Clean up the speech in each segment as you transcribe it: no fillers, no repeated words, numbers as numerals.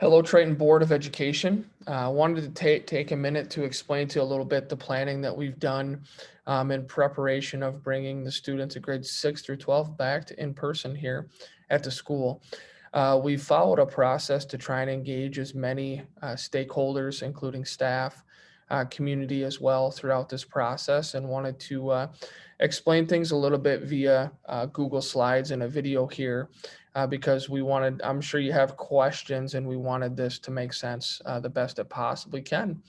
Hello, Triton Board of Education. I wanted to take a minute to explain to you a little bit the planning that we've done in preparation of bringing the students of grades 6 through 12 back to in person here at the school. We've followed a process to try and engage as many stakeholders, including staff, community as well throughout this process, and wanted to explain things a little bit via Google Slides and a video here because I'm sure you have questions and we wanted this to make sense the best it possibly can.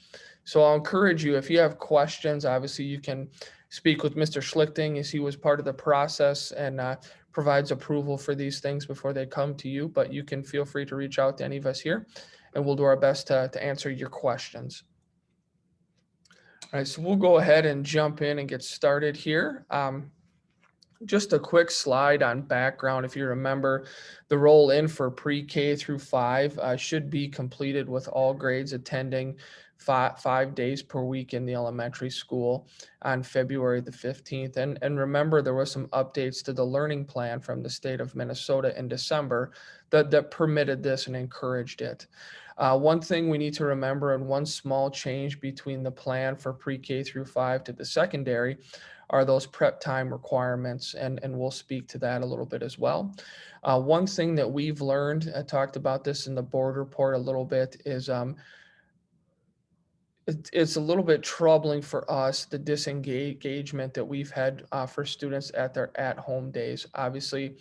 So I'll encourage you, if you have questions, obviously you can speak with Mr. Schlichting as he was part of the process and provides approval for these things before they come to you, but you can feel free to reach out to any of us here and we'll do our best to answer your questions. All right, so we'll go ahead and jump in and get started here. Just a quick slide on background. If you remember, the roll-in for pre-K through 5 should be completed with all grades attending 5 days per week in the elementary school on February the 15th. And remember, there were some updates to the learning plan from the state of Minnesota in December that permitted this and encouraged it. One thing we need to remember, and one small change between the plan for pre-K through 5 to the secondary, are those prep time requirements, and we'll speak to that a little bit as well. One thing that we've learned, I talked about this in the board report a little bit, is it's a little bit troubling for us, the disengagement that we've had for students at their at-home days. Obviously,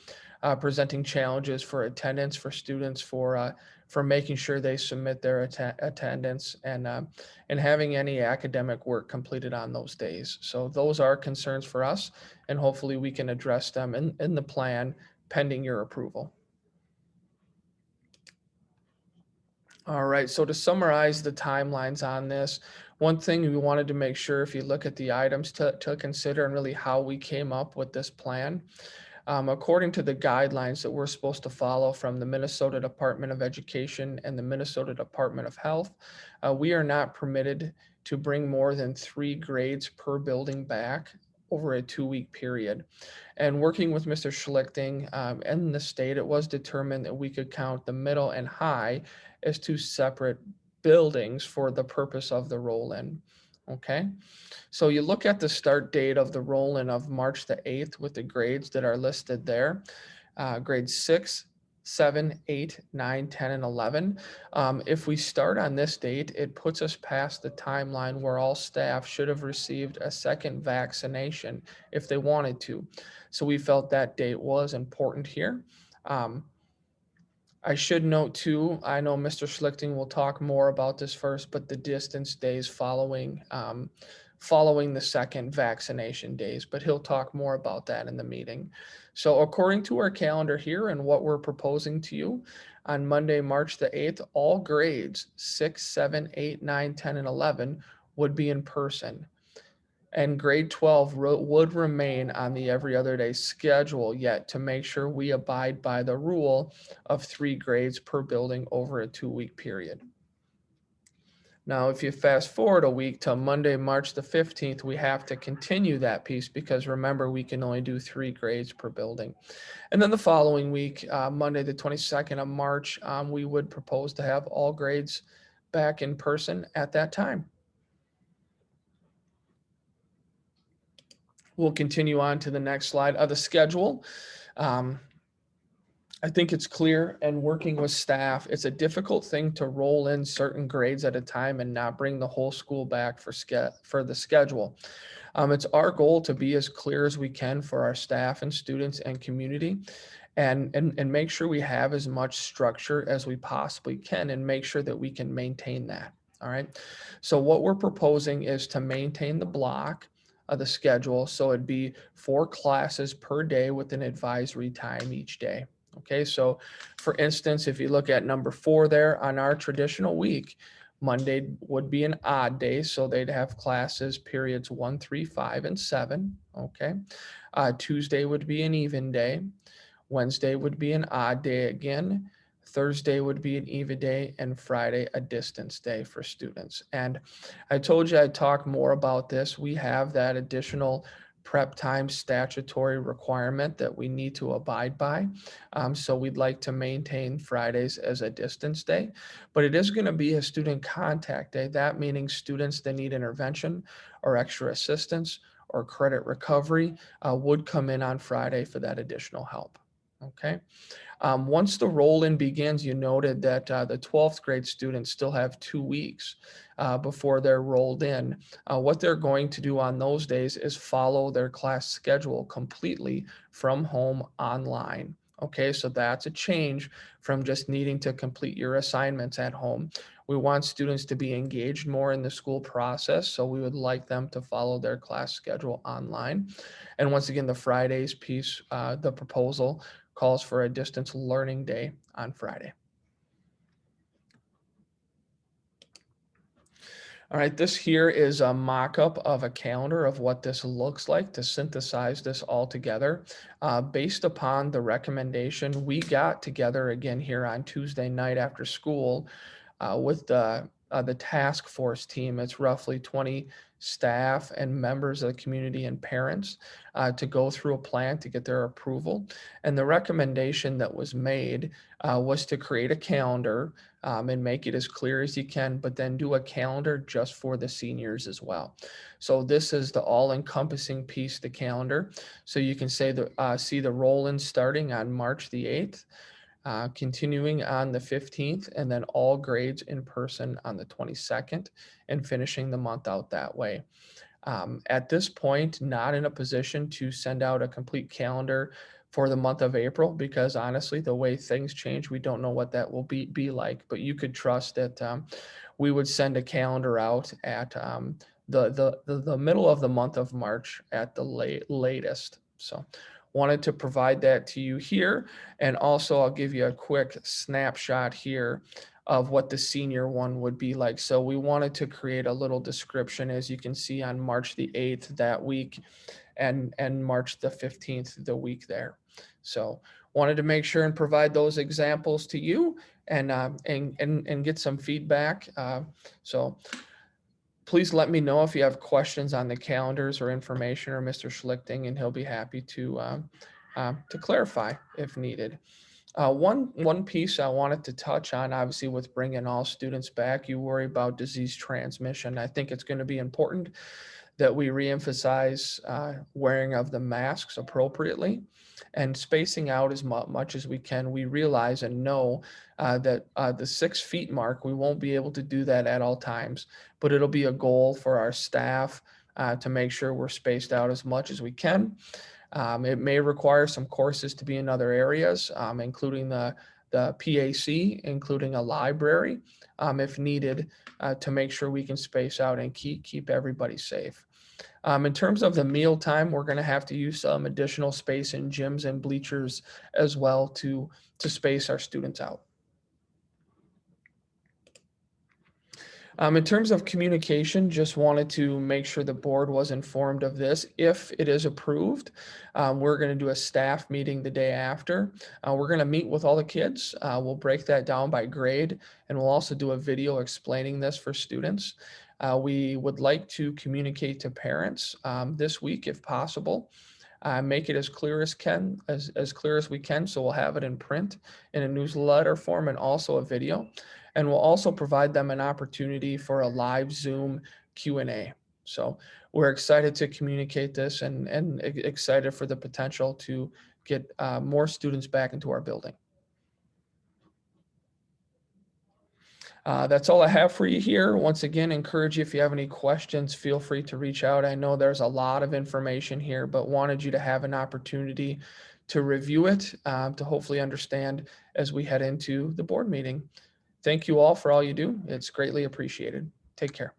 presenting challenges for attendance for students, for making sure they submit their attendance and having any academic work completed on those days. So those are concerns for us, and hopefully we can address them in the plan pending your approval. All right, so to summarize the timelines on this, one thing we wanted to make sure, if you look at the items to consider and really how we came up with this plan, according to the guidelines that we're supposed to follow from the Minnesota Department of Education and the Minnesota Department of Health, we are not permitted to bring more than 3 grades per building back over a 2-week period. And working with Mr. Schlichting and the state, it was determined that we could count the middle and high as 2 separate buildings for the purpose of the roll-in. Okay, so you look at the start date of the roll-in of March the 8th with the grades that are listed there, grades 6, 7, 8, 9, 10, and 11. If we start on this date, it puts us past the timeline where all staff should have received a second vaccination if they wanted to. So we felt that date was important here. I should note too, I know Mr. Schlichting will talk more about this first, but the distance days following the second vaccination days, but he'll talk more about that in the meeting. So according to our calendar here and what we're proposing to you, on Monday, March the 8th, all grades 6, 7, 8, 9, 10, and 11 would be in person. And grade 12 would remain on the every other day schedule, yet to make sure we abide by the rule of 3 grades per building over a 2-week period. Now, if you fast forward a week to Monday, March the 15th, we have to continue that piece because remember, we can only do 3 grades per building. And then the following week, Monday, the 22nd of March, we would propose to have all grades back in person at that time. We'll continue on to the next slide of the schedule. I think it's clear, and working with staff, it's a difficult thing to roll in certain grades at a time and not bring the whole school back for the schedule. It's our goal to be as clear as we can for our staff and students and community, and make sure we have as much structure as we possibly can and make sure that we can maintain that. All right. So what we're proposing is to maintain the block of the schedule. So it'd be 4 classes per day with an advisory time each day. Okay, so for instance, if you look at number 4 there on our traditional week, Monday would be an odd day, so they'd have classes periods 1, 3, 5, and 7. Okay, Tuesday would be an even day. Wednesday would be an odd day again. Thursday would be an even day, and Friday a distance day for students. And I told you I'd talk more about this. We have that additional prep time statutory requirement that we need to abide by. So we'd like to maintain Fridays as a distance day, but it is going to be a student contact day. That meaning students that need intervention or extra assistance or credit recovery would come in on Friday for that additional help. Okay. Once the roll-in begins, you noted that the 12th grade students still have 2 weeks before they're rolled in. What they're going to do on those days is follow their class schedule completely from home online. Okay, so that's a change from just needing to complete your assignments at home. We want students to be engaged more in the school process, so we would like them to follow their class schedule online. And once again, the Fridays piece, the proposal calls for a distance learning day on Friday. All right, this here is a mock-up of a calendar of what this looks like to synthesize this all together. Based upon the recommendation, we got together again here on Tuesday night after school with the task force team. It's roughly 20 staff and members of the community and parents to go through a plan to get their approval. And the recommendation that was made was to create a calendar and make it as clear as you can, but then do a calendar just for the seniors as well. So this is the all-encompassing piece, the calendar. So you can say see the roll-in starting on March the 8th. Continuing on the 15th, and then all grades in person on the 22nd, and finishing the month out that way. At this point, not in a position to send out a complete calendar for the month of April, because honestly, the way things change, we don't know what that will be like. But you could trust that we would send a calendar out at the middle of the month of March at the latest. So wanted to provide that to you here. And also I'll give you a quick snapshot here of what the senior one would be like. So we wanted to create a little description, as you can see, on March the 8th that week and March the 15th the week there. So wanted to make sure and provide those examples to you and get some feedback. So please let me know if you have questions on the calendars or information, or Mr. Schlichting, and he'll be happy to clarify if needed. One piece I wanted to touch on, obviously, with bringing all students back, you worry about disease transmission. I think it's going to be important that we reemphasize wearing of the masks appropriately and spacing out as much as we can. We realize and know that the 6 feet mark, we won't be able to do that at all times, but it'll be a goal for our staff to make sure we're spaced out as much as we can. It may require some courses to be in other areas, including the PAC, including a library, if needed, to make sure we can space out and keep everybody safe. In terms of the meal time, we're going to have to use some additional space in gyms and bleachers as well to space our students out. In terms of communication, just wanted to make sure the board was informed of this. If it is approved, we're going to do a staff meeting the day after. We're going to meet with all the kids. We'll break that down by grade, and we'll also do a video explaining this for students. We would like to communicate to parents this week if possible. Make it as clear as clear as we can. So we'll have it in print, in a newsletter form, and also a video. And we'll also provide them an opportunity for a live Zoom Q&A. So we're excited to communicate this and excited for the potential to get more students back into our building. That's all I have for you here. Once again, encourage you, if you have any questions, feel free to reach out. I know there's a lot of information here, but wanted you to have an opportunity to review it, to hopefully understand as we head into the board meeting. Thank you all for all you do. It's greatly appreciated. Take care.